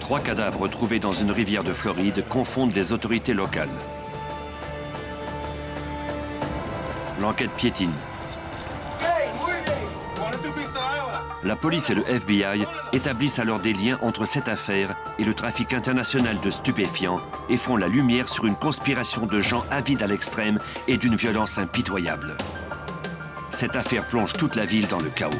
3 cadavres retrouvés dans une rivière de Floride confondent les autorités locales. L'enquête piétine. La police et le FBI établissent alors des liens entre cette affaire et le trafic international de stupéfiants et font la lumière sur une conspiration de gens avides à l'extrême et d'une violence impitoyable. Cette affaire plonge toute la ville dans le chaos.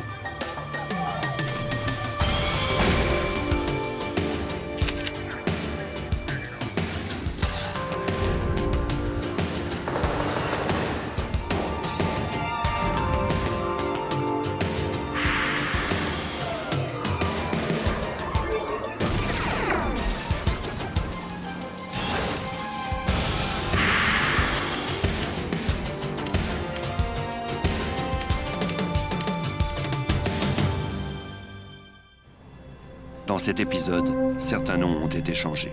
Dans cet épisode, certains noms ont été changés.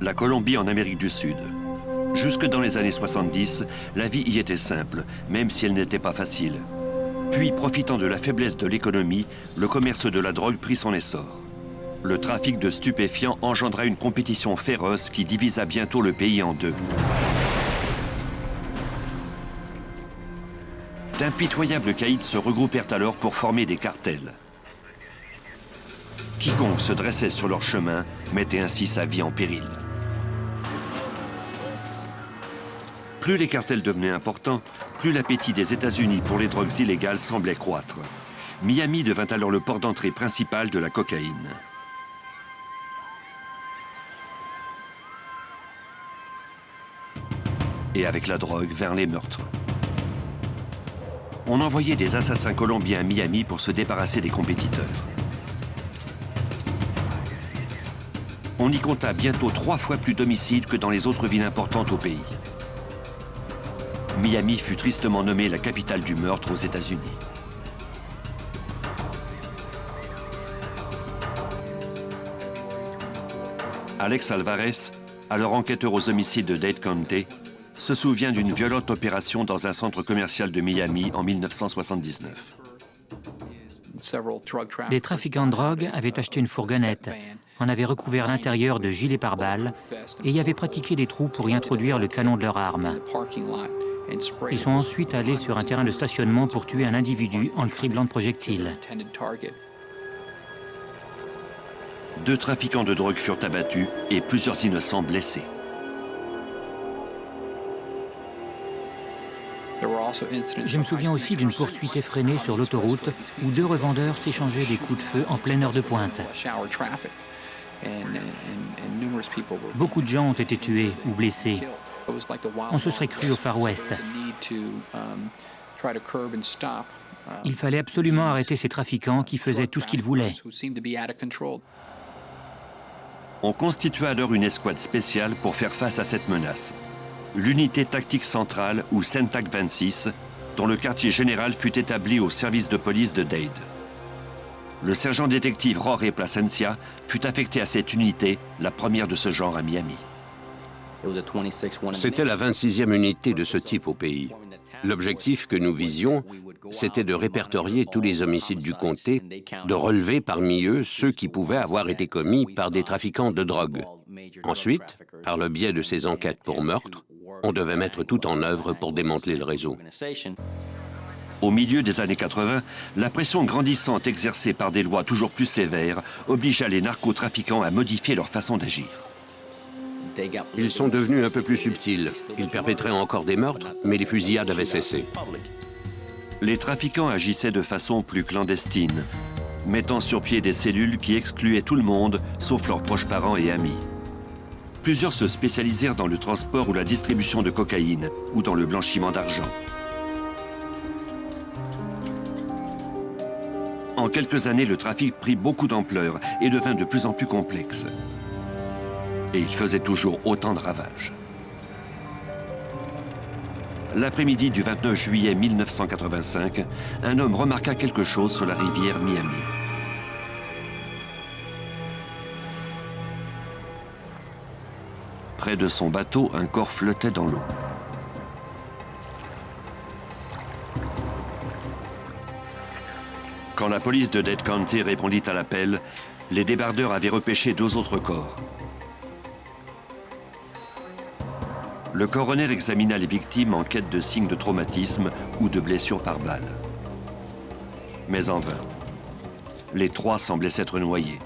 La Colombie en Amérique du Sud. Jusque dans les années 70, la vie y était simple, même si elle n'était pas facile. Puis, profitant de la faiblesse de l'économie, le commerce de la drogue prit son essor. Le trafic de stupéfiants engendra une compétition féroce qui divisa bientôt le pays en deux. D'impitoyables caïds se regroupèrent alors pour former des cartels. Quiconque se dressait sur leur chemin mettait ainsi sa vie en péril. Plus les cartels devenaient importants, plus l'appétit des États-Unis pour les drogues illégales semblait croître. Miami devint alors le port d'entrée principal de la cocaïne. Et avec la drogue, vers les meurtres. On envoyait des assassins colombiens à Miami pour se débarrasser des compétiteurs. On y compta bientôt 3 fois plus d'homicides que dans les autres villes importantes au pays. Miami fut tristement nommée la capitale du meurtre aux États-Unis. Alex Alvarez, alors enquêteur aux homicides de Dade County, se souvient d'une violente opération dans un centre commercial de Miami en 1979. Des trafiquants de drogue avaient acheté une fourgonnette, en avaient recouvert l'intérieur de gilets pare-balles et y avaient pratiqué des trous pour y introduire le canon de leur arme. Ils sont ensuite allés sur un terrain de stationnement pour tuer un individu en le criblant de projectiles. 2 trafiquants de drogue furent abattus et plusieurs innocents blessés. Je me souviens aussi d'une poursuite effrénée sur l'autoroute où 2 revendeurs s'échangeaient des coups de feu en pleine heure de pointe. Beaucoup de gens ont été tués ou blessés. On se serait cru au Far West. Il fallait absolument arrêter ces trafiquants qui faisaient tout ce qu'ils voulaient. On constitua alors une escouade spéciale pour faire face à cette menace. L'unité tactique centrale, ou CENTAC 26, dont le quartier général fut établi au service de police de Dade. Le sergent-détective Jorge Plasencia fut affecté à cette unité, la première de ce genre à Miami. C'était la 26e unité de ce type au pays. L'objectif que nous visions, c'était de répertorier tous les homicides du comté, de relever parmi eux ceux qui pouvaient avoir été commis par des trafiquants de drogue. Ensuite, par le biais de ces enquêtes pour meurtre, on devait mettre tout en œuvre pour démanteler le réseau. Au milieu des années 80, la pression grandissante exercée par des lois toujours plus sévères obligea les narcotrafiquants à modifier leur façon d'agir. Ils sont devenus un peu plus subtils. Ils perpétraient encore des meurtres, mais les fusillades avaient cessé. Les trafiquants agissaient de façon plus clandestine, mettant sur pied des cellules qui excluaient tout le monde, sauf leurs proches parents et amis. Plusieurs se spécialisèrent dans le transport ou la distribution de cocaïne, ou dans le blanchiment d'argent. En quelques années, le trafic prit beaucoup d'ampleur et devint de plus en plus complexe. Et il faisait toujours autant de ravages. L'après-midi du 29 juillet 1985, un homme remarqua quelque chose sur la rivière Miami. Près de son bateau, un corps flottait dans l'eau. Quand la police de Dade County répondit à l'appel, les débardeurs avaient repêché 2 autres corps. Le coroner examina les victimes en quête de signes de traumatisme ou de blessures par balle. Mais en vain. Les 3 semblaient s'être noyés.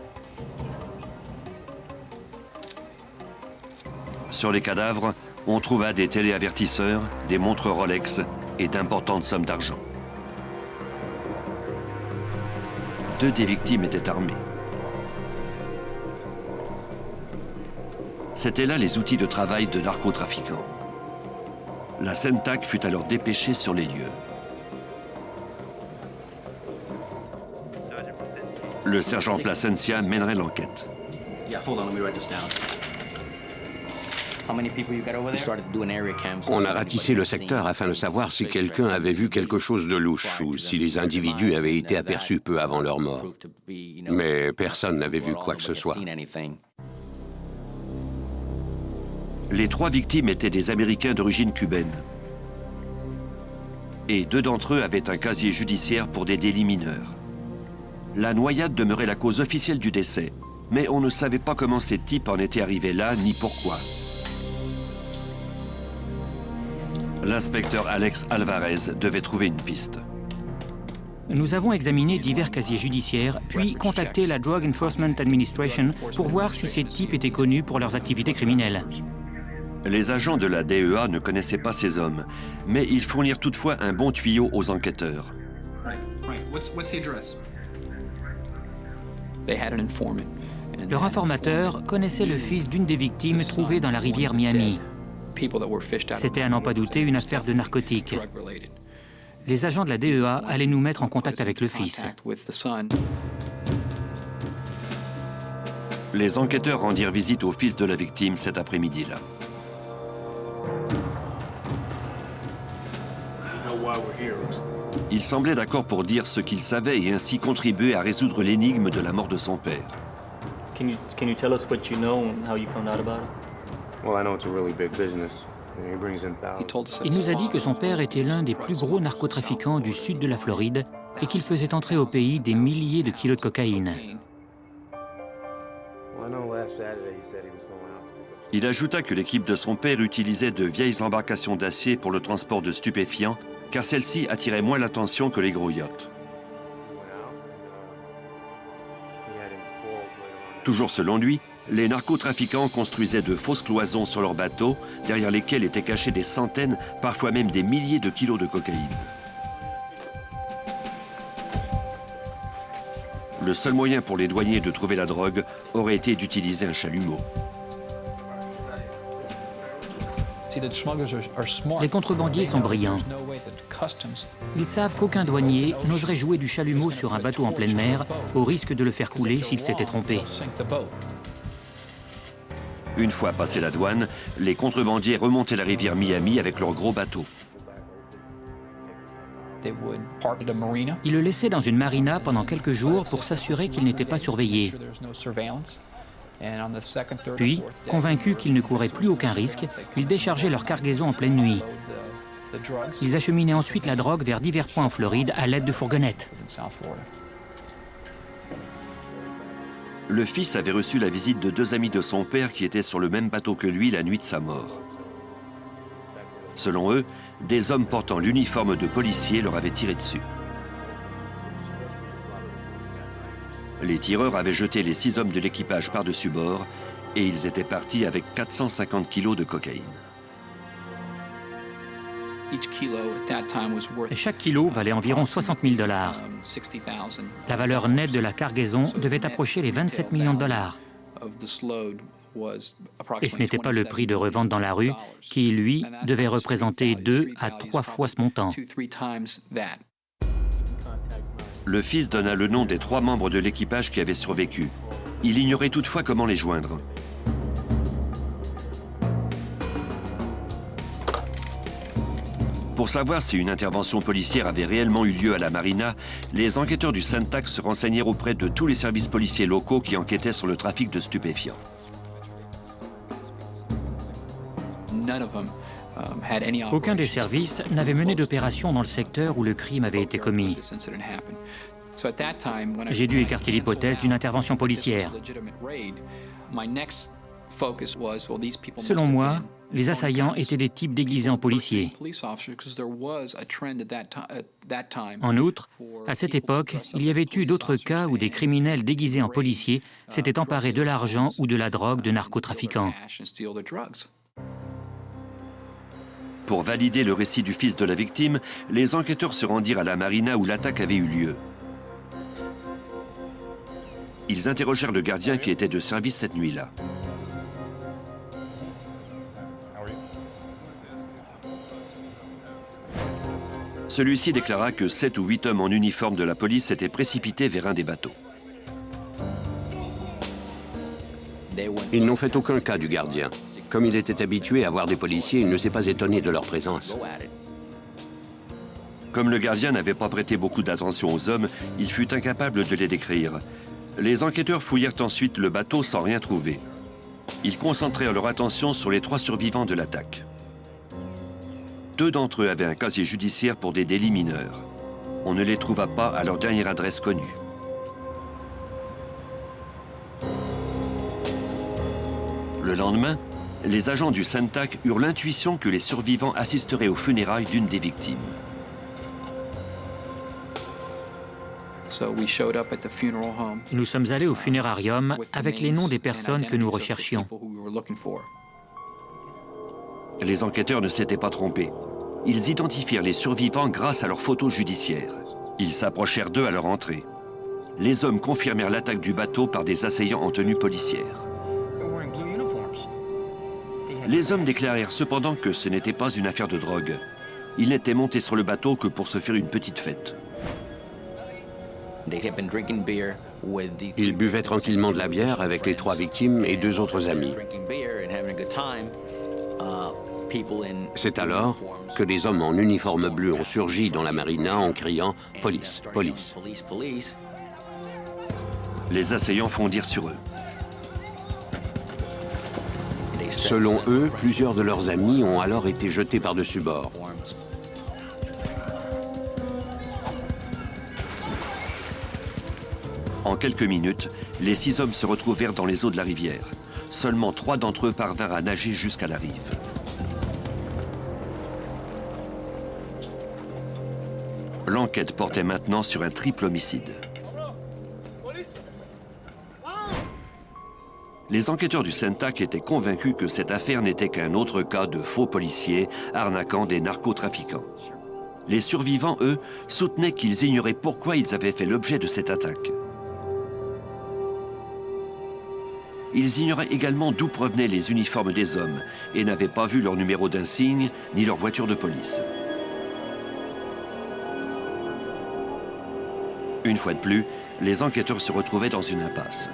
Sur les cadavres, on trouva des téléavertisseurs, des montres Rolex et d'importantes sommes d'argent. 2 des victimes étaient armées. C'étaient là les outils de travail de narcotrafiquants. La CENTAC fut alors dépêchée sur les lieux. Le sergent Plasencia mènerait l'enquête. On a ratissé le secteur afin de savoir si quelqu'un avait vu quelque chose de louche ou si les individus avaient été aperçus peu avant leur mort. Mais personne n'avait vu quoi que ce soit. Les 3 victimes étaient des Américains d'origine cubaine. Et 2 d'entre eux avaient un casier judiciaire pour des délits mineurs. La noyade demeurait la cause officielle du décès, mais on ne savait pas comment ces types en étaient arrivés là, ni pourquoi. L'inspecteur Alex Alvarez devait trouver une piste. Nous avons examiné divers casiers judiciaires, puis contacté la Drug Enforcement Administration pour voir si ces types étaient connus pour leurs activités criminelles. Les agents de la DEA ne connaissaient pas ces hommes, mais ils fournirent toutefois un bon tuyau aux enquêteurs. Leur informateur connaissait le fils d'une des victimes trouvée dans la rivière Miami. C'était à n'en pas douter une affaire de narcotiques. Les agents de la DEA allaient nous mettre en contact avec le fils. Les enquêteurs rendirent visite au fils de la victime cet après-midi-là. Il semblait d'accord pour dire ce qu'il savait et ainsi contribuer à résoudre l'énigme de la mort de son père. Can you tell us what you know and how you found out about it? Well, I know it's a really big business. He brings in thousands. Il nous a dit que son père était l'un des plus gros narcotrafiquants du sud de la Floride et qu'il faisait entrer au pays des milliers de kilos de cocaïne. Well, I know last Saturday he said he was going out. Il ajouta que l'équipe de son père utilisait de vieilles embarcations d'acier pour le transport de stupéfiants, car celles-ci attiraient moins l'attention que les gros yachts. Toujours selon lui, les narcotrafiquants construisaient de fausses cloisons sur leurs bateaux, derrière lesquelles étaient cachés des centaines, parfois même des milliers de kilos de cocaïne. Le seul moyen pour les douaniers de trouver la drogue aurait été d'utiliser un chalumeau. Les contrebandiers sont brillants. Ils savent qu'aucun douanier n'oserait jouer du chalumeau sur un bateau en pleine mer au risque de le faire couler s'il s'était trompé. Une fois passé la douane, les contrebandiers remontaient la rivière Miami avec leurs gros bateaux. Ils le laissaient dans une marina pendant quelques jours pour s'assurer qu'il n'était pas surveillé. Puis, convaincus qu'ils ne couraient plus aucun risque, ils déchargeaient leur cargaison en pleine nuit. Ils acheminaient ensuite la drogue vers divers points en Floride à l'aide de fourgonnettes. Le fils avait reçu la visite de 2 amis de son père qui étaient sur le même bateau que lui la nuit de sa mort. Selon eux, des hommes portant l'uniforme de policier leur avaient tiré dessus. Les tireurs avaient jeté les 6 hommes de l'équipage par-dessus bord et ils étaient partis avec 450 kilos de cocaïne. Et chaque kilo valait environ 60 000 $. La valeur nette de la cargaison devait approcher les 27 millions de dollars. Et ce n'était pas le prix de revente dans la rue qui, lui, devait représenter 2 à 3 fois ce montant. Le fils donna le nom des 3 membres de l'équipage qui avaient survécu. Il ignorait toutefois comment les joindre. Pour savoir si une intervention policière avait réellement eu lieu à la marina, les enquêteurs du CENTAC se renseignèrent auprès de tous les services policiers locaux qui enquêtaient sur le trafic de stupéfiants. Aucun des services n'avait mené d'opération dans le secteur où le crime avait été commis. J'ai dû écarter l'hypothèse d'une intervention policière. Selon moi, les assaillants étaient des types déguisés en policiers. En outre, à cette époque, il y avait eu d'autres cas où des criminels déguisés en policiers s'étaient emparés de l'argent ou de la drogue de narcotrafiquants. Pour valider le récit du fils de la victime, les enquêteurs se rendirent à la marina où l'attaque avait eu lieu. Ils interrogèrent le gardien qui était de service cette nuit-là. Celui-ci déclara que 7 ou 8 hommes en uniforme de la police s'étaient précipités vers un des bateaux. Ils n'ont fait aucun cas du gardien. Comme il était habitué à voir des policiers, il ne s'est pas étonné de leur présence. Comme le gardien n'avait pas prêté beaucoup d'attention aux hommes, il fut incapable de les décrire. Les enquêteurs fouillèrent ensuite le bateau sans rien trouver. Ils concentrèrent leur attention sur les 3 survivants de l'attaque. 2 d'entre eux avaient un casier judiciaire pour des délits mineurs. On ne les trouva pas à leur dernière adresse connue. Le lendemain, les agents du SENTAC eurent l'intuition que les survivants assisteraient aux funérailles d'une des victimes. Nous sommes allés au funérarium avec les noms des personnes que nous recherchions. Les enquêteurs ne s'étaient pas trompés. Ils identifièrent les survivants grâce à leurs photos judiciaires. Ils s'approchèrent d'eux à leur entrée. Les hommes confirmèrent l'attaque du bateau par des assaillants en tenue policière. Les hommes déclarèrent cependant que ce n'était pas une affaire de drogue. Ils n'étaient montés sur le bateau que pour se faire une petite fête. Ils buvaient tranquillement de la bière avec les 3 victimes et 2 autres amis. C'est alors que des hommes en uniforme bleu ont surgi dans la marina en criant « Police, police ». Les assaillants fondirent sur eux. Selon eux, plusieurs de leurs amis ont alors été jetés par-dessus bord. En quelques minutes, les 6 hommes se retrouvèrent dans les eaux de la rivière. Seulement 3 d'entre eux parvinrent à nager jusqu'à la rive. L'enquête portait maintenant sur un triple homicide. Les enquêteurs du SENTAC étaient convaincus que cette affaire n'était qu'un autre cas de faux policiers arnaquant des narcotrafiquants. Les survivants, eux, soutenaient qu'ils ignoraient pourquoi ils avaient fait l'objet de cette attaque. Ils ignoraient également d'où provenaient les uniformes des hommes et n'avaient pas vu leur numéro d'insigne ni leur voiture de police. Une fois de plus, les enquêteurs se retrouvaient dans une impasse.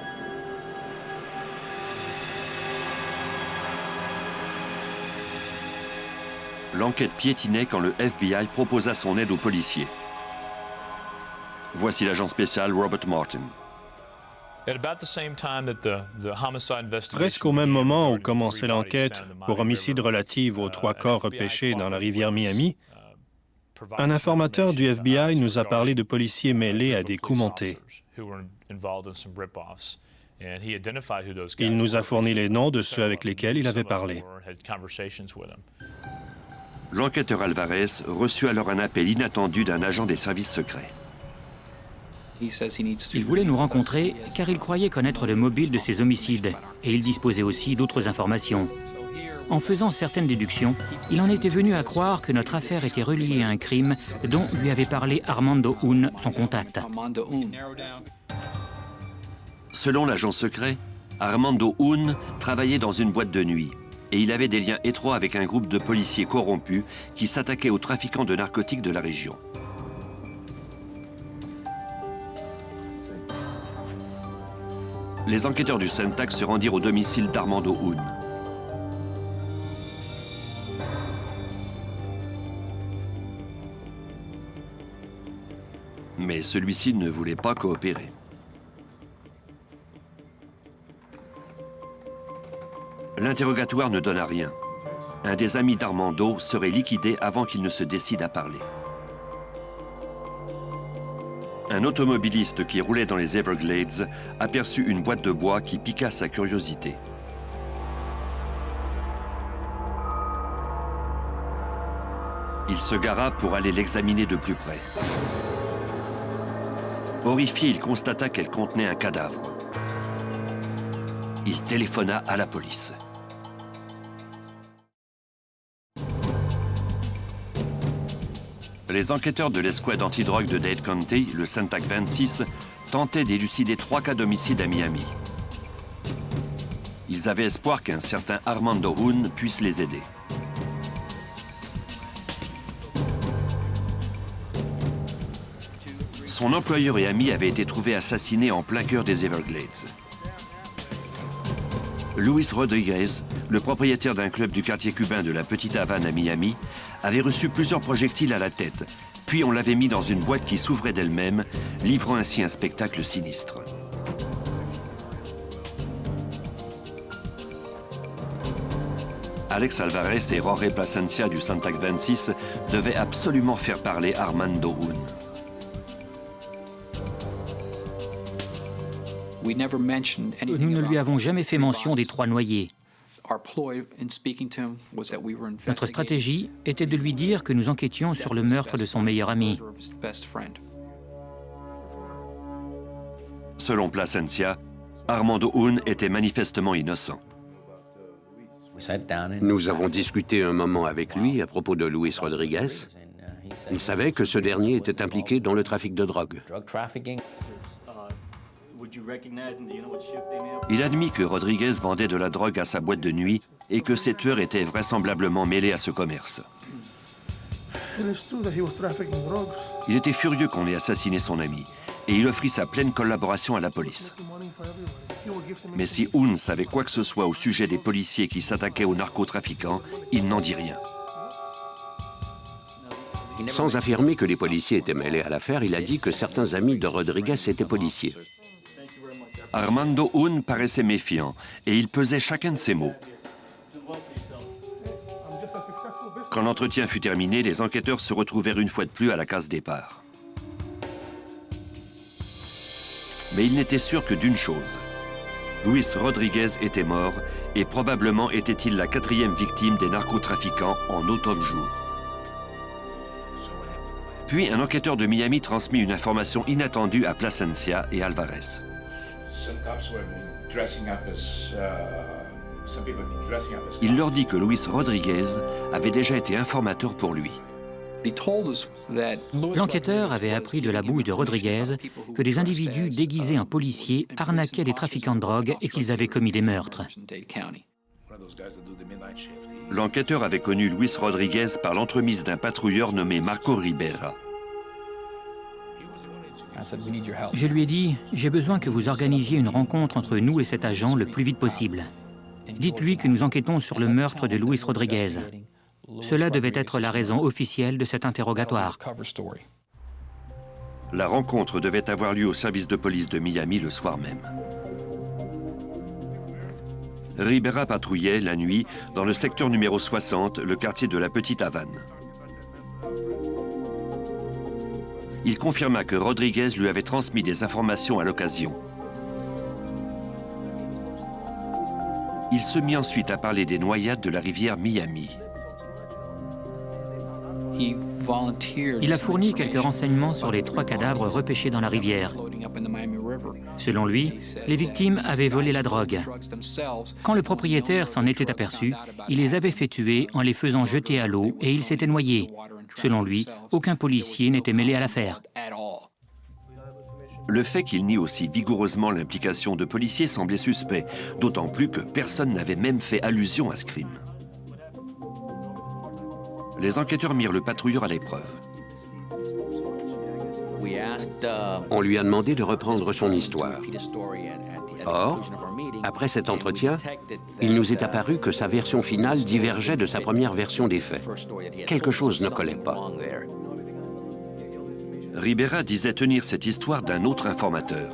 L'enquête piétinait quand le FBI proposa son aide aux policiers. Voici l'agent spécial Robert Martin. Presque au même moment où commençait l'enquête pour homicide relatif aux 3 corps repêchés dans la rivière Miami, un informateur du FBI nous a parlé de policiers mêlés à des coups montés. Il nous a fourni les noms de ceux avec lesquels il avait parlé. L'enquêteur Alvarez reçut alors un appel inattendu d'un agent des services secrets. Il voulait nous rencontrer car il croyait connaître le mobile de ces homicides et il disposait aussi d'autres informations. En faisant certaines déductions, il en était venu à croire que notre affaire était reliée à un crime dont lui avait parlé Armando Hun, son contact. Selon l'agent secret, Armando Hun travaillait dans une boîte de nuit et il avait des liens étroits avec un groupe de policiers corrompus qui s'attaquaient aux trafiquants de narcotiques de la région. Les enquêteurs du SENTAC se rendirent au domicile d'Armando Hun. Mais celui-ci ne voulait pas coopérer. L'interrogatoire ne donna rien. Un des amis d'Armando serait liquidé avant qu'il ne se décide à parler. Un automobiliste qui roulait dans les Everglades aperçut une boîte de bois qui piqua sa curiosité. Il se gara pour aller l'examiner de plus près. Horrifié, il constata qu'elle contenait un cadavre. Il téléphona à la police. Les enquêteurs de l'escouade antidrogue de Dade County, le Centac 26, tentaient d'élucider 3 cas d'homicide à Miami. Ils avaient espoir qu'un certain Armando Hoon puisse les aider. Son employeur et ami avait été trouvé assassiné en plein cœur des Everglades. Luis Rodriguez, le propriétaire d'un club du quartier cubain de la Petite Havane à Miami, avait reçu plusieurs projectiles à la tête, puis on l'avait mis dans une boîte qui s'ouvrait d'elle-même, livrant ainsi un spectacle sinistre. Alex Alvarez et Jorge Plasencia du Centac 26 devaient absolument faire parler Armando Hoon. Nous ne lui avons jamais fait mention des 3 noyés. Notre stratégie était de lui dire que nous enquêtions sur le meurtre de son meilleur ami. Selon Plasencia, Armando Hoon était manifestement innocent. Nous avons discuté un moment avec lui à propos de Luis Rodriguez. Il savait que ce dernier était impliqué dans le trafic de drogue. Il admit que Rodriguez vendait de la drogue à sa boîte de nuit et que ses tueurs étaient vraisemblablement mêlés à ce commerce. Il était furieux qu'on ait assassiné son ami et il offrit sa pleine collaboration à la police. Mais si Hoon savait quoi que ce soit au sujet des policiers qui s'attaquaient aux narcotrafiquants, il n'en dit rien. Sans affirmer que les policiers étaient mêlés à l'affaire, il a dit que certains amis de Rodriguez étaient policiers. Armando Hoon paraissait méfiant et il pesait chacun de ses mots. Quand l'entretien fut terminé, les enquêteurs se retrouvèrent une fois de plus à la case départ. Mais ils n'étaient sûrs que d'une chose. Luis Rodriguez était mort et probablement était-il la 4e victime des narcotrafiquants en autant de jours. Puis un enquêteur de Miami transmit une information inattendue à Plasencia et Alvarez. Il leur dit que Luis Rodriguez avait déjà été informateur pour lui. L'enquêteur avait appris de la bouche de Rodriguez que des individus déguisés en policiers arnaquaient des trafiquants de drogue et qu'ils avaient commis des meurtres. L'enquêteur avait connu Luis Rodriguez par l'entremise d'un patrouilleur nommé Marco Ribera. Je lui ai dit, j'ai besoin que vous organisiez une rencontre entre nous et cet agent le plus vite possible. Dites-lui que nous enquêtons sur le meurtre de Luis Rodriguez. Cela devait être la raison officielle de cet interrogatoire. La rencontre devait avoir lieu au service de police de Miami le soir même. Ribera patrouillait la nuit dans le secteur numéro 60, le quartier de la Petite Havane. Il confirma que Rodriguez lui avait transmis des informations à l'occasion. Il se mit ensuite à parler des noyades de la rivière Miami. Il a fourni quelques renseignements sur les 3 cadavres repêchés dans la rivière. Selon lui, les victimes avaient volé la drogue. Quand le propriétaire s'en était aperçu, il les avait fait tuer en les faisant jeter à l'eau et ils s'étaient noyés. Selon lui, aucun policier n'était mêlé à l'affaire. Le fait qu'il nie aussi vigoureusement l'implication de policiers semblait suspect, d'autant plus que personne n'avait même fait allusion à ce crime. Les enquêteurs mirent le patrouilleur à l'épreuve. On lui a demandé de reprendre son histoire. Or, après cet entretien, il nous est apparu que sa version finale divergeait de sa première version des faits. Quelque chose ne collait pas. Ribera disait tenir cette histoire d'un autre informateur.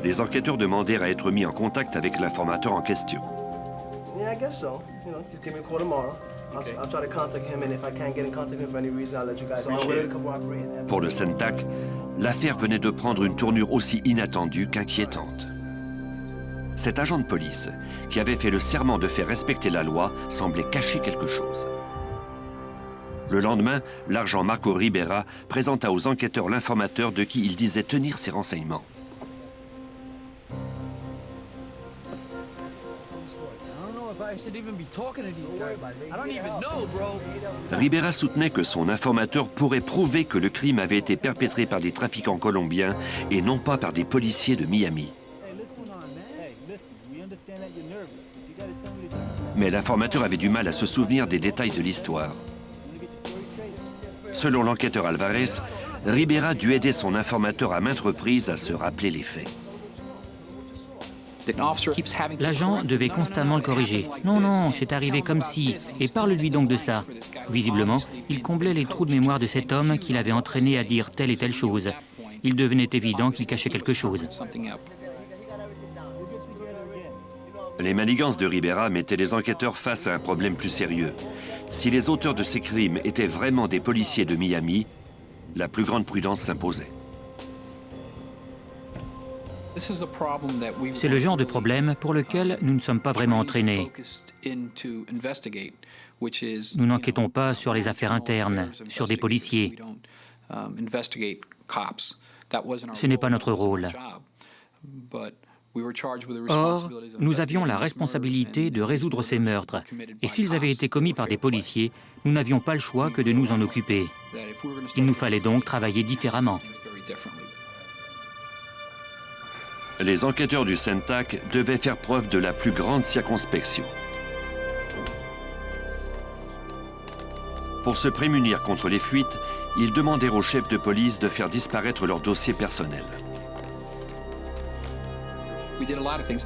Les enquêteurs demandèrent à être mis en contact avec l'informateur en question. Pour le Centac, l'affaire venait de prendre une tournure aussi inattendue qu'inquiétante. Cet agent de police, qui avait fait le serment de faire respecter la loi, semblait cacher quelque chose. Le lendemain, l'agent Marco Ribera présenta aux enquêteurs l'informateur de qui il disait tenir ses renseignements. Ribera soutenait que son informateur pourrait prouver que le crime avait été perpétré par des trafiquants colombiens et non pas par des policiers de Miami. Mais l'informateur avait du mal à se souvenir des détails de l'histoire. Selon l'enquêteur Alvarez, Ribera dut aider son informateur à maintes reprises à se rappeler les faits. L'agent devait constamment le corriger. Non, non, c'est arrivé comme si. Et parle-lui donc de ça. Visiblement, il comblait les trous de mémoire de cet homme qui l'avait entraîné à dire telle et telle chose. Il devenait évident qu'il cachait quelque chose. Les manigances de Ribera mettaient les enquêteurs face à un problème plus sérieux. Si les auteurs de ces crimes étaient vraiment des policiers de Miami, la plus grande prudence s'imposait. C'est le genre de problème pour lequel nous ne sommes pas vraiment entraînés. Nous n'enquêtons pas sur les affaires internes, sur des policiers. Ce n'est pas notre rôle. Or, nous avions la responsabilité de résoudre ces meurtres. Et s'ils avaient été commis par des policiers, nous n'avions pas le choix que de nous en occuper. Il nous fallait donc travailler différemment. Les enquêteurs du CENTAC devaient faire preuve de la plus grande circonspection. Pour se prémunir contre les fuites, ils demandèrent aux chefs de police de faire disparaître leurs dossiers personnels.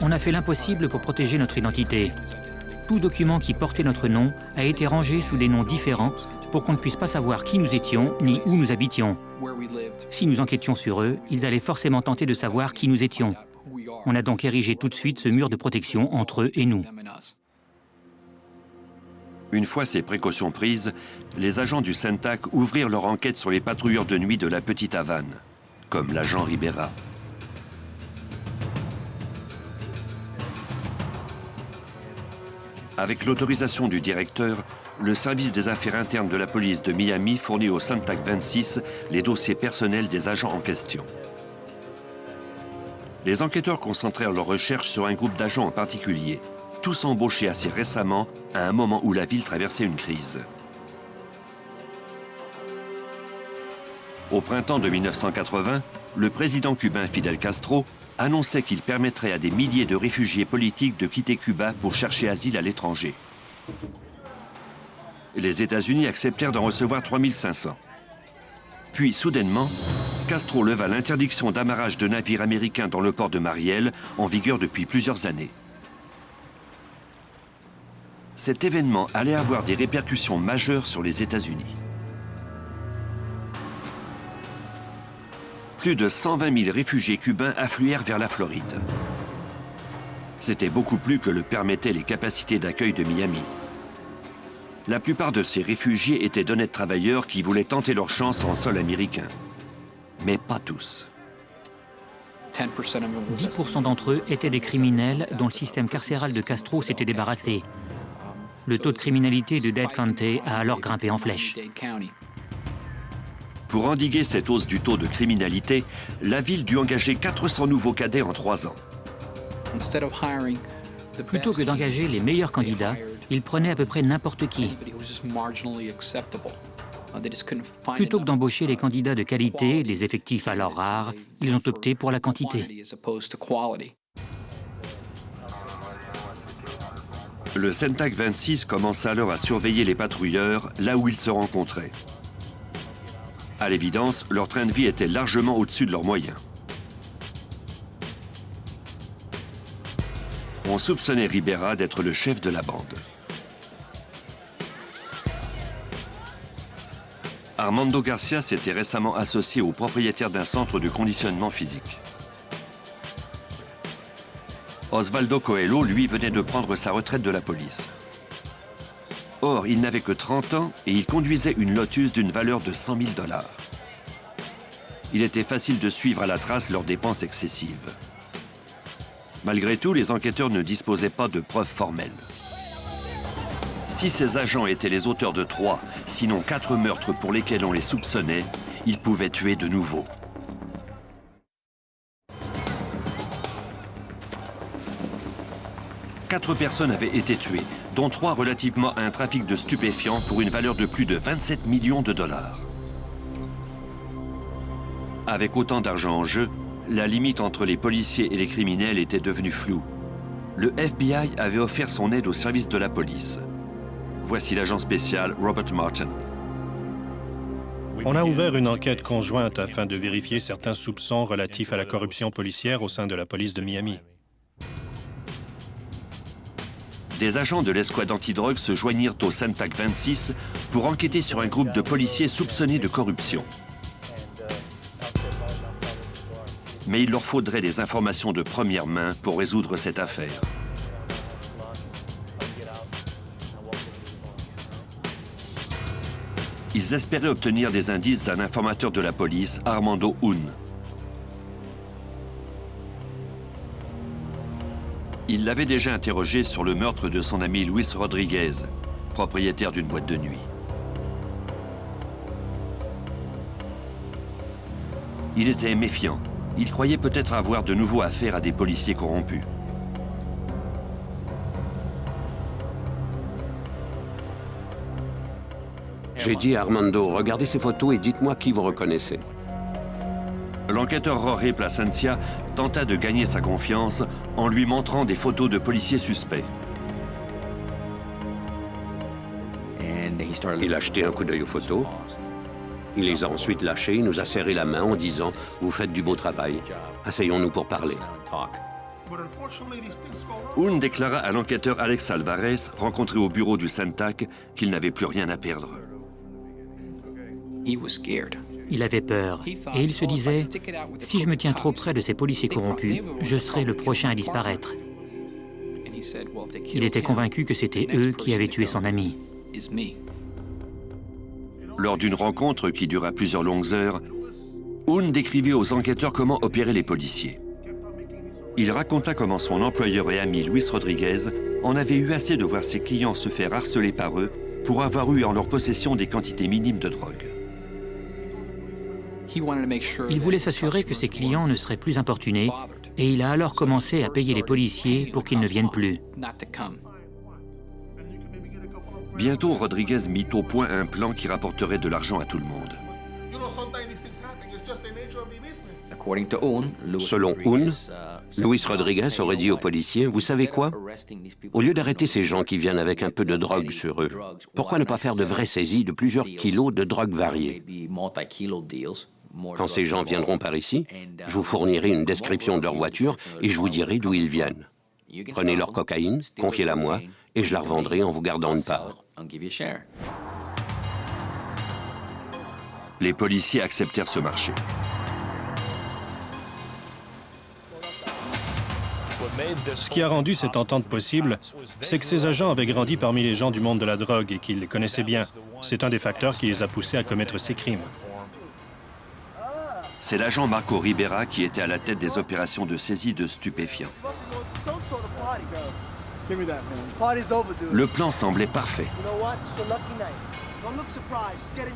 On a fait l'impossible pour protéger notre identité. Tout document qui portait notre nom a été rangé sous des noms différents pour qu'on ne puisse pas savoir qui nous étions ni où nous habitions. Si nous enquêtions sur eux, ils allaient forcément tenter de savoir qui nous étions. On a donc érigé tout de suite ce mur de protection entre eux et nous. Une fois ces précautions prises, les agents du CENTAC ouvrirent leur enquête sur les patrouilleurs de nuit de la Petite Havane, comme l'agent Ribera. Avec l'autorisation du directeur, le service des affaires internes de la police de Miami fournit au CENTAC 26 les dossiers personnels des agents en question. Les enquêteurs concentrèrent leurs recherches sur un groupe d'agents en particulier, tous embauchés assez récemment, à un moment où la ville traversait une crise. Au printemps de 1980, le président cubain Fidel Castro annonçait qu'il permettrait à des milliers de réfugiés politiques de quitter Cuba pour chercher asile à l'étranger. Les États-Unis acceptèrent d'en recevoir 3500. Puis, soudainement, Castro leva l'interdiction d'amarrage de navires américains dans le port de Mariel, en vigueur depuis plusieurs années. Cet événement allait avoir des répercussions majeures sur les États-Unis. Plus de 120 000 réfugiés cubains affluèrent vers la Floride. C'était beaucoup plus que le permettaient les capacités d'accueil de Miami. La plupart de ces réfugiés étaient d'honnêtes travailleurs qui voulaient tenter leur chance en sol américain. Mais pas tous. 10% d'entre eux étaient des criminels dont le système carcéral de Castro s'était débarrassé. Le taux de criminalité de Dade County a alors grimpé en flèche. Pour endiguer cette hausse du taux de criminalité, la ville dut engager 400 nouveaux cadets en 3 ans. Plutôt que d'engager les meilleurs candidats, ils prenaient à peu près n'importe qui. Plutôt que d'embaucher les candidats de qualité, des effectifs alors rares, ils ont opté pour la quantité. Le CENTAC 26 commença alors à surveiller les patrouilleurs là où ils se rencontraient. À l'évidence, leur train de vie était largement au-dessus de leurs moyens. On soupçonnait Ribera d'être le chef de la bande. Armando Garcia s'était récemment associé au propriétaire d'un centre de conditionnement physique. Osvaldo Coelho, lui, venait de prendre sa retraite de la police. Or, il n'avait que 30 ans et il conduisait une Lotus d'une valeur de 100 000 $. il était facile de suivre à la trace leurs dépenses excessives. Malgré tout, les enquêteurs ne disposaient pas de preuves formelles. Si ces agents étaient les auteurs de 3, sinon 4 meurtres pour lesquels on les soupçonnait, ils pouvaient tuer de nouveau. Quatre personnes avaient été tuées, dont 3 relativement à un trafic de stupéfiants pour une valeur de plus de 27 millions de dollars. Avec autant d'argent en jeu, la limite entre les policiers et les criminels était devenue floue. Le FBI avait offert son aide au service de la police. Voici l'agent spécial Robert Martin. On a ouvert une enquête conjointe afin de vérifier certains soupçons relatifs à la corruption policière au sein de la police de Miami. Des agents de l'escouade antidrogue se joignirent au Centac 26 pour enquêter sur un groupe de policiers soupçonnés de corruption. Mais il leur faudrait des informations de première main pour résoudre cette affaire. Ils espéraient obtenir des indices d'un informateur de la police, Armando Hun. Il l'avait déjà interrogé sur le meurtre de son ami Luis Rodriguez, propriétaire d'une boîte de nuit. Il était méfiant. Il croyait peut-être avoir de nouveau affaire à des policiers corrompus. J'ai dit à Armando, regardez ces photos et dites-moi qui vous reconnaissez. L'enquêteur Jorge Plasencia tenta de gagner sa confiance en lui montrant des photos de policiers suspects. Il a jeté un coup d'œil aux photos. Il les a ensuite lâchées, nous a serré la main en disant « Vous faites du beau travail. Asseyons-nous pour parler. » Hun déclara à l'enquêteur Alex Alvarez, rencontré au bureau du Centac, qu'il n'avait plus rien à perdre. Il avait peur et il se disait « Si je me tiens trop près de ces policiers corrompus, je serai le prochain à disparaître. » Il était convaincu que c'était eux qui avaient tué son ami. Lors d'une rencontre qui dura plusieurs longues heures, Hun décrivait aux enquêteurs comment opéraient les policiers. Il raconta comment son employeur et ami Luis Rodriguez en avait eu assez de voir ses clients se faire harceler par eux pour avoir eu en leur possession des quantités minimes de drogue. Il voulait s'assurer que ses clients ne seraient plus importunés et il a alors commencé à payer les policiers pour qu'ils ne viennent plus. Bientôt, Rodriguez mit au point un plan qui rapporterait de l'argent à tout le monde. Selon Hun, Luis Rodriguez aurait dit aux policiers « Vous savez quoi? Au lieu d'arrêter ces gens qui viennent avec un peu de drogue sur eux, pourquoi ne pas faire de vraies saisies de plusieurs kilos de drogue variées? Quand ces gens viendront par ici, je vous fournirai une description de leur voiture et je vous dirai d'où ils viennent. Prenez leur cocaïne, confiez-la moi, et je la revendrai en vous gardant une part. » Les policiers acceptèrent ce marché. Ce qui a rendu cette entente possible, c'est que ces agents avaient grandi parmi les gens du monde de la drogue et qu'ils les connaissaient bien. C'est un des facteurs qui les a poussés à commettre ces crimes. C'est l'agent Marco Ribera qui était à la tête des opérations de saisie de stupéfiants. Le plan semblait parfait.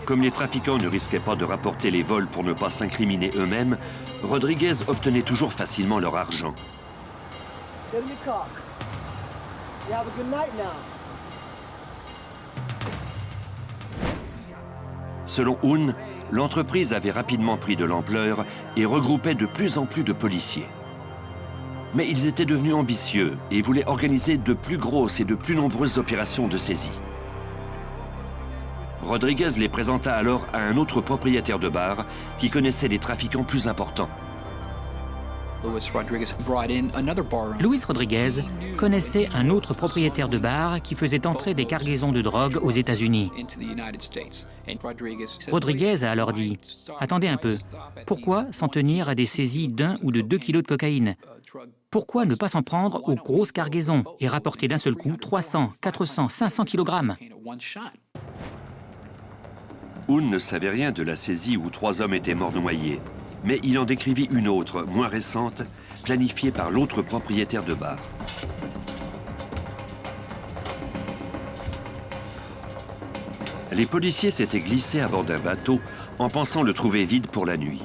Comme les trafiquants ne risquaient pas de rapporter les vols pour ne pas s'incriminer eux-mêmes, Rodriguez obtenait toujours facilement leur argent. Selon Hun, l'entreprise avait rapidement pris de l'ampleur et regroupait de plus en plus de policiers. Mais ils étaient devenus ambitieux et voulaient organiser de plus grosses et de plus nombreuses opérations de saisie. Rodriguez les présenta alors à un autre propriétaire de bar qui connaissait des trafiquants plus importants. Luis Rodriguez connaissait un autre propriétaire de bar qui faisait entrer des cargaisons de drogue aux États-Unis. Rodriguez a alors dit « Attendez un peu, pourquoi s'en tenir à des saisies d'1 ou de 2 kilos de cocaïne? Pourquoi ne pas s'en prendre aux grosses cargaisons et rapporter d'un seul coup 300, 400, 500 kilogrammes ?» Hun ne savait rien de la saisie où 3 hommes étaient morts noyés, Mais il en décrivit une autre, moins récente, planifiée par l'autre propriétaire de bar. Les policiers s'étaient glissés à bord d'un bateau en pensant le trouver vide pour la nuit.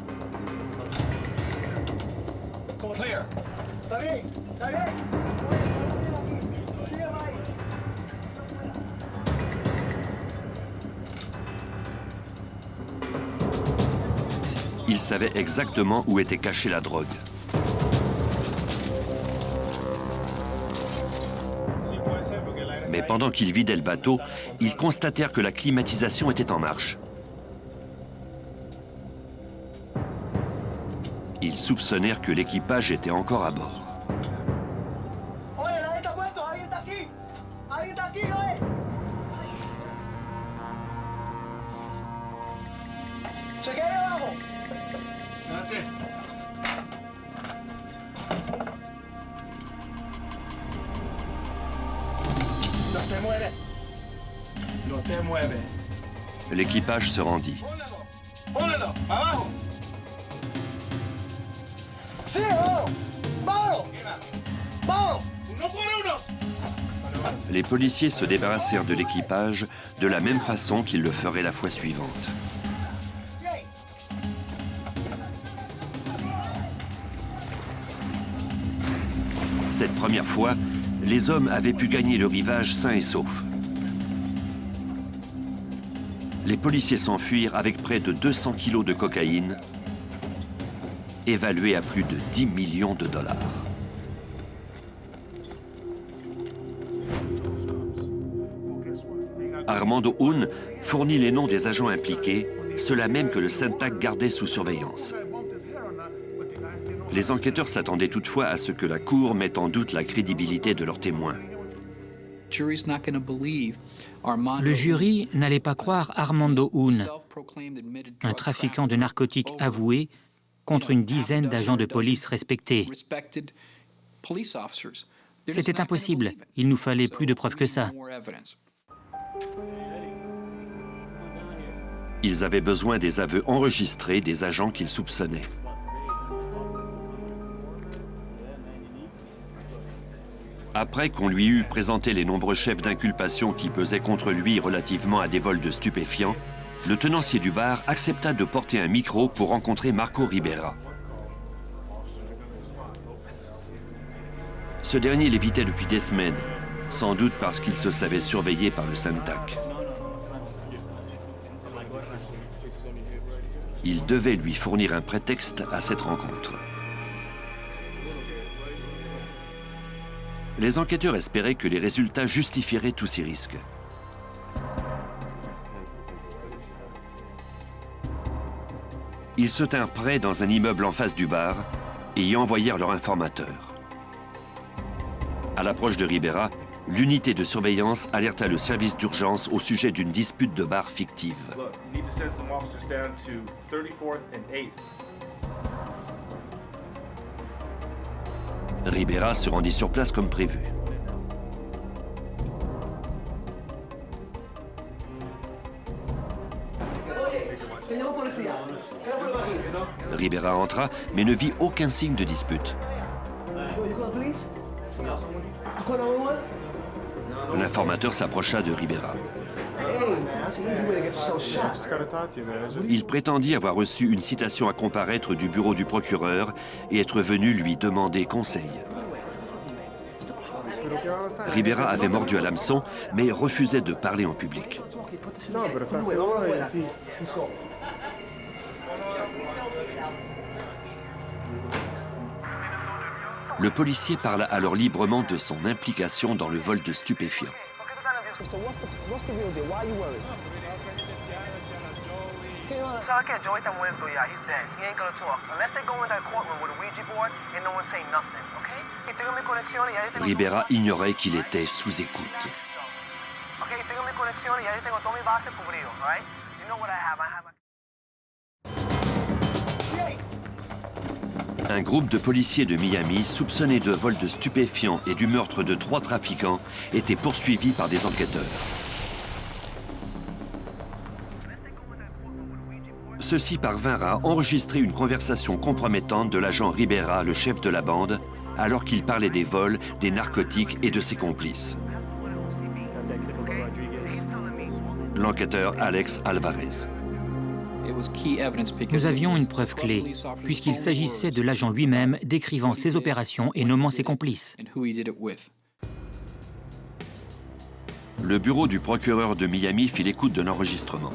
Ils savaient exactement où était cachée la drogue. Mais pendant qu'ils vidaient le bateau, ils constatèrent que la climatisation était en marche. Ils soupçonnèrent que l'équipage était encore à bord. L'équipage se rendit. Les policiers se débarrassèrent de l'équipage de la même façon qu'ils le feraient la fois suivante. Cette première fois, les hommes avaient pu gagner le rivage sains et saufs. Les policiers s'enfuirent avec près de 200 kilos de cocaïne, évaluée à plus de 10 millions de dollars. Armando Hun fournit les noms des agents impliqués, ceux-là même que le Syntac gardait sous surveillance. Les enquêteurs s'attendaient toutefois à ce que la Cour mette en doute la crédibilité de leurs témoins. Le jury n'allait pas croire Armando Hun, un trafiquant de narcotiques avoué, contre une dizaine d'agents de police respectés. C'était impossible, il nous fallait plus de preuves que ça. Ils avaient besoin des aveux enregistrés des agents qu'ils soupçonnaient. Après qu'on lui eut présenté les nombreux chefs d'inculpation qui pesaient contre lui relativement à des vols de stupéfiants, le tenancier du bar accepta de porter un micro pour rencontrer Marco Ribera. Ce dernier l'évitait depuis des semaines, sans doute parce qu'il se savait surveillé par le Syntac. Il devait lui fournir un prétexte à cette rencontre. Les enquêteurs espéraient que les résultats justifieraient tous ces risques. Ils se tinrent prêts dans un immeuble en face du bar et y envoyèrent leur informateur. À l'approche de Ribera, l'unité de surveillance alerta le service d'urgence au sujet d'une dispute de bar fictive. Ribera se rendit sur place comme prévu. Ribera entra, mais ne vit aucun signe de dispute. L'informateur s'approcha de Ribera. Il prétendit avoir reçu une citation à comparaître du bureau du procureur et être venu lui demander conseil. Ribera avait mordu à l'hameçon, mais refusait de parler en public. Le policier parla alors librement de son implication dans le vol de stupéfiants. Ribera ignorait qu'il était sous écoute. Un groupe de policiers de Miami, soupçonnés de vol de stupéfiants et du meurtre de 3 trafiquants, était poursuivi par des enquêteurs. ceux-ci parvinrent à enregistrer une conversation compromettante de l'agent Ribera, le chef de la bande, alors qu'il parlait des vols, des narcotiques et de ses complices. L'enquêteur Alex Alvarez. Nous avions une preuve clé, puisqu'il s'agissait de l'agent lui-même décrivant ses opérations et nommant ses complices. Le bureau du procureur de Miami fit l'écoute de l'enregistrement.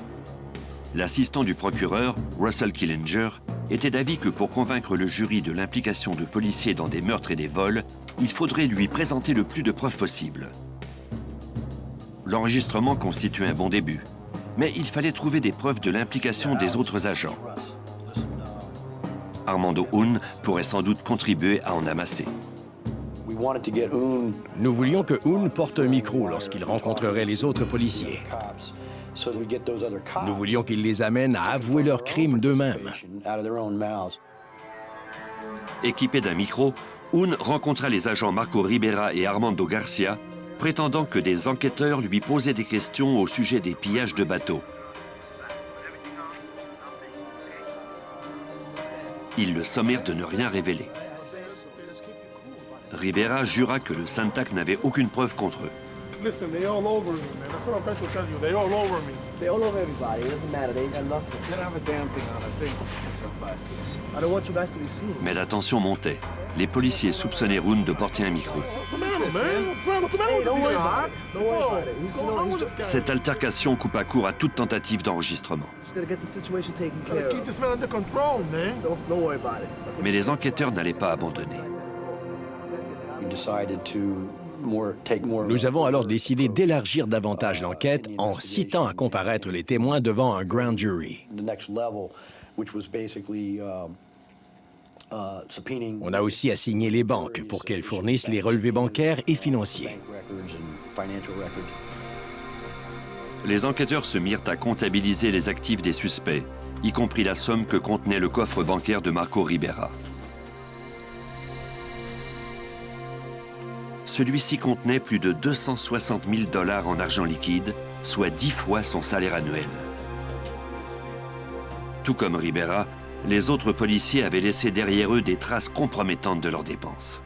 L'assistant du procureur, Russell Killinger, était d'avis que pour convaincre le jury de l'implication de policiers dans des meurtres et des vols, il faudrait lui présenter le plus de preuves possible. L'enregistrement constituait un bon début, mais il fallait trouver des preuves de l'implication des autres agents. Armando Hoon pourrait sans doute contribuer à en amasser. Nous voulions que Hoon porte un micro lorsqu'il rencontrerait les autres policiers. Nous voulions qu'il les amène à avouer leurs crimes d'eux-mêmes. Équipé d'un micro, Hoon rencontra les agents Marco Ribera et Armando Garcia, prétendant que des enquêteurs lui posaient des questions au sujet des pillages de bateaux. Ils le sommèrent de ne rien révéler. Ribera jura que le Santac n'avait aucune preuve contre eux. Listen, they all over me, man. That's what I'm trying to tell you. They all over me. They all over everybody. It doesn't matter. They ain't got nothing. They don't have a damn thing on us. I don't want you guys to be seen. Mais la tension montait. Les policiers soupçonnaient Hoon de porter un micro. Cette altercation coupa court à toute tentative d'enregistrement. Mais les enquêteurs n'allaient pas abandonner. Nous avons alors décidé d'élargir davantage l'enquête en citant à comparaître les témoins devant un grand jury. On a aussi assigné les banques pour qu'elles fournissent les relevés bancaires et financiers. Les enquêteurs se mirent à comptabiliser les actifs des suspects, y compris la somme que contenait le coffre bancaire de Marco Ribera. Celui-ci contenait plus de 260 000 $ en argent liquide, soit 10 fois son salaire annuel. Tout comme Ribera, les autres policiers avaient laissé derrière eux des traces compromettantes de leurs dépenses.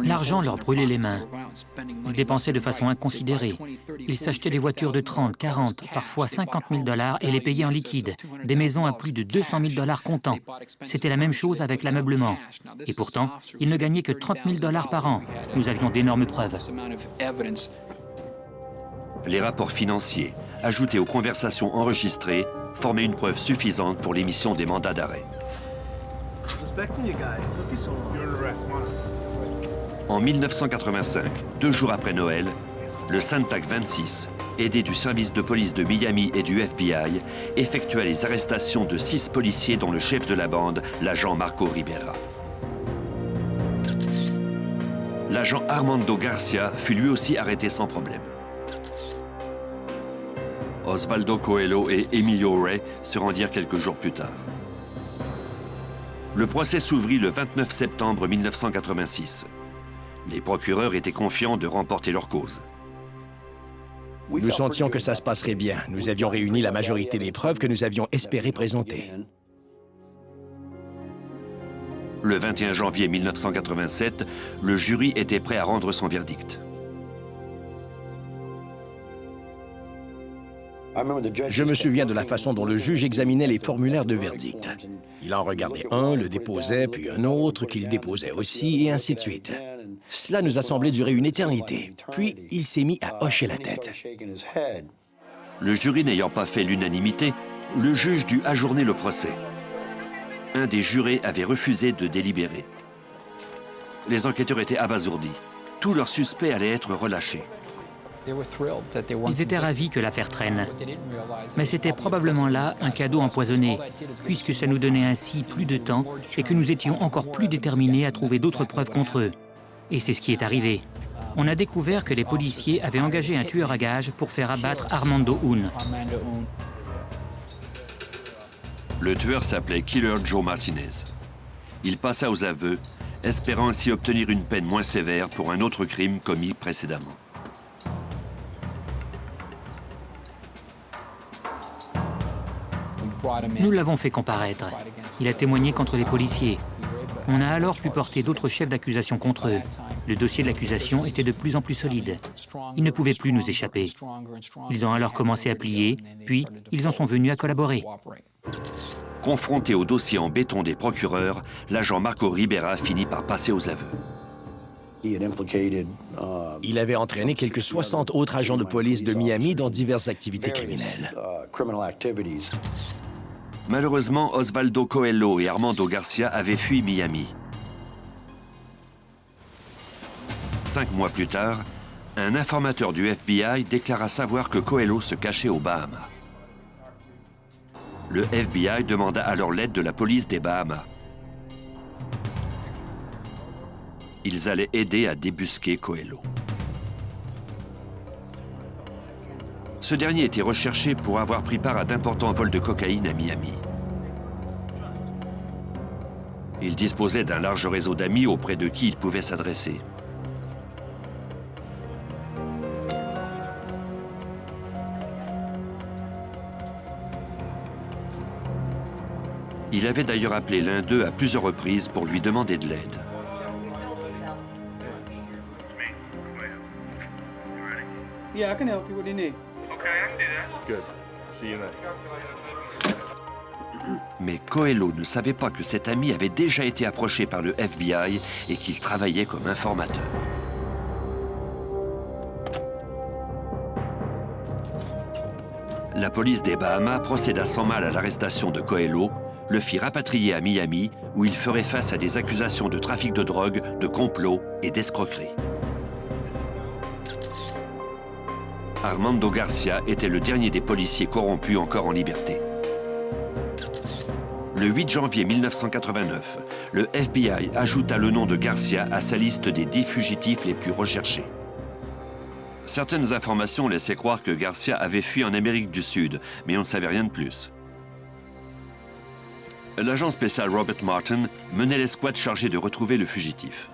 L'argent leur brûlait les mains. Ils dépensaient de façon inconsidérée. Ils s'achetaient des voitures de 30, 40, parfois 50 000 $ et les payaient en liquide. Des maisons à plus de 200 000 $ comptant. C'était la même chose avec l'ameublement. Et pourtant, ils ne gagnaient que 30 000 $ par an. Nous avions d'énormes preuves. Les rapports financiers, ajoutés aux conversations enregistrées, formaient une preuve suffisante pour l'émission des mandats d'arrêt. En 1985, 2 jours après Noël, le Santac 26, aidé du service de police de Miami et du FBI, effectua les arrestations de 6 policiers dont le chef de la bande, l'agent Marco Ribera. L'agent Armando Garcia fut lui aussi arrêté sans problème. Osvaldo Coelho et Emilio Rey se rendirent quelques jours plus tard. Le procès s'ouvrit le 29 septembre 1986. Les procureurs étaient confiants de remporter leur cause. Nous sentions que ça se passerait bien. Nous avions réuni la majorité des preuves que nous avions espéré présenter. Le 21 janvier 1987, le jury était prêt à rendre son verdict. Je me souviens de la façon dont le juge examinait les formulaires de verdict. Il en regardait un, le déposait, puis un autre qu'il déposait aussi, et ainsi de suite. Cela nous a semblé durer une éternité. Puis, il s'est mis à hocher la tête. Le jury n'ayant pas fait l'unanimité, le juge dut ajourner le procès. Un des jurés avait refusé de délibérer. Les enquêteurs étaient abasourdis. Tous leurs suspects allaient être relâchés. Ils étaient ravis que l'affaire traîne. Mais c'était probablement là un cadeau empoisonné, puisque ça nous donnait ainsi plus de temps et que nous étions encore plus déterminés à trouver d'autres preuves contre eux. Et c'est ce qui est arrivé. On a découvert que les policiers avaient engagé un tueur à gages pour faire abattre Armando Hoon. Le tueur s'appelait Killer Joe Martinez. Il passa aux aveux, espérant ainsi obtenir une peine moins sévère pour un autre crime commis précédemment. Nous l'avons fait comparaître. Il a témoigné contre les policiers. On a alors pu porter d'autres chefs d'accusation contre eux. Le dossier de l'accusation était de plus en plus solide. Ils ne pouvaient plus nous échapper. Ils ont alors commencé à plier, puis ils en sont venus à collaborer. Confronté au dossier en béton des procureurs, l'agent Marco Ribera finit par passer aux aveux. Il avait entraîné quelques 60 autres agents de police de Miami dans diverses activités criminelles. Malheureusement, Osvaldo Coelho et Armando Garcia avaient fui Miami. 5 mois plus tard, un informateur du FBI déclara savoir que Coelho se cachait aux Bahamas. Le FBI demanda alors l'aide de la police des Bahamas. Ils allaient aider à débusquer Coelho. Ce dernier était recherché pour avoir pris part à d'importants vols de cocaïne à Miami. Il disposait d'un large réseau d'amis auprès de qui il pouvait s'adresser. Il avait d'ailleurs appelé l'un d'eux à plusieurs reprises pour lui demander de l'aide. Yeah, I can help you. What do you need? Mais Coelho ne savait pas que cet ami avait déjà été approché par le FBI et qu'il travaillait comme informateur. La police des Bahamas procéda sans mal à l'arrestation de Coelho, le fit rapatrier à Miami où il ferait face à des accusations de trafic de drogue, de complot et d'escroquerie. Armando Garcia était le dernier des policiers corrompus encore en liberté. Le 8 janvier 1989, le FBI ajouta le nom de Garcia à sa liste des 10 fugitifs les plus recherchés. Certaines informations laissaient croire que Garcia avait fui en Amérique du Sud, mais on ne savait rien de plus. L'agent spécial Robert Martin menait l'escouade chargée de retrouver le fugitif.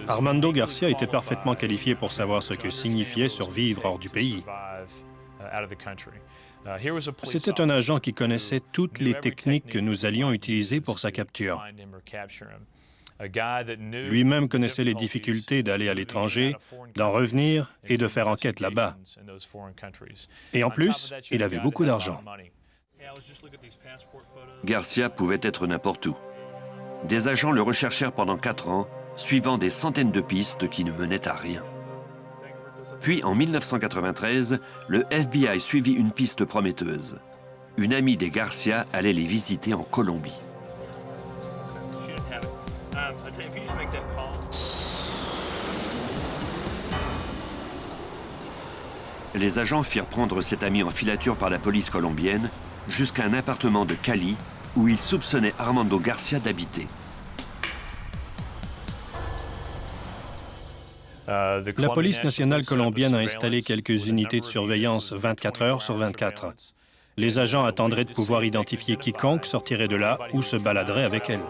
Armando Garcia était parfaitement qualifié pour savoir ce que signifiait survivre hors du pays. C'était un agent qui connaissait toutes les techniques que nous allions utiliser pour sa capture. Lui-même connaissait les difficultés d'aller à l'étranger, d'en revenir et de faire enquête là-bas. Et en plus, il avait beaucoup d'argent. Garcia pouvait être n'importe où. Des agents le recherchèrent pendant 4 ans, suivant des centaines de pistes qui ne menaient à rien. Puis, en 1993, le FBI suivit une piste prometteuse. Une amie des Garcia allait les visiter en Colombie. Les agents firent prendre cet ami en filature par la police colombienne jusqu'à un appartement de Cali où ils soupçonnaient Armando Garcia d'habiter. La police nationale colombienne a installé quelques unités de surveillance 24 heures sur 24. Les agents attendraient de pouvoir identifier quiconque sortirait de là ou se baladerait avec elle.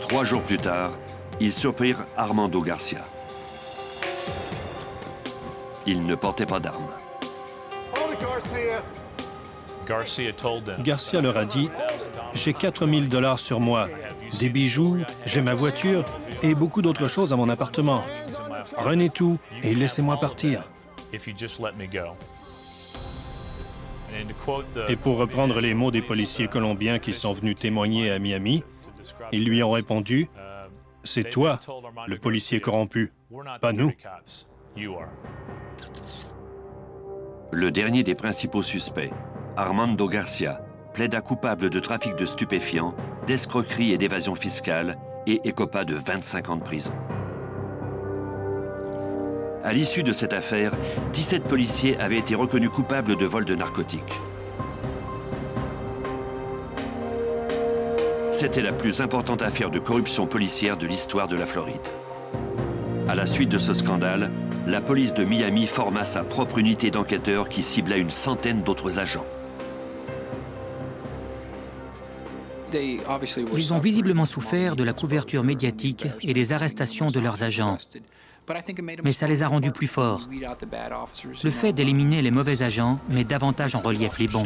Trois jours plus tard, ils surprirent Armando Garcia. Il ne portait pas d'armes. Garcia leur a dit « J'ai 4 000 $ sur moi, des bijoux, j'ai ma voiture et beaucoup d'autres choses à mon appartement. Prenez tout et laissez-moi partir. » Et pour reprendre les mots des policiers colombiens qui sont venus témoigner à Miami, ils lui ont répondu « C'est toi, le policier corrompu, pas nous. » Le dernier des principaux suspects, Armando Garcia, plaida coupable de trafic de stupéfiants, d'escroquerie et d'évasion fiscale et écopa de 25 ans de prison. À l'issue de cette affaire, 17 policiers avaient été reconnus coupables de vol de narcotiques. C'était la plus importante affaire de corruption policière de l'histoire de la Floride. À la suite de ce scandale, la police de Miami forma sa propre unité d'enquêteurs qui cibla une centaine d'autres agents. Ils ont visiblement souffert de la couverture médiatique et des arrestations de leurs agents. Mais ça les a rendus plus forts. Le fait d'éliminer les mauvais agents met davantage en relief les bons.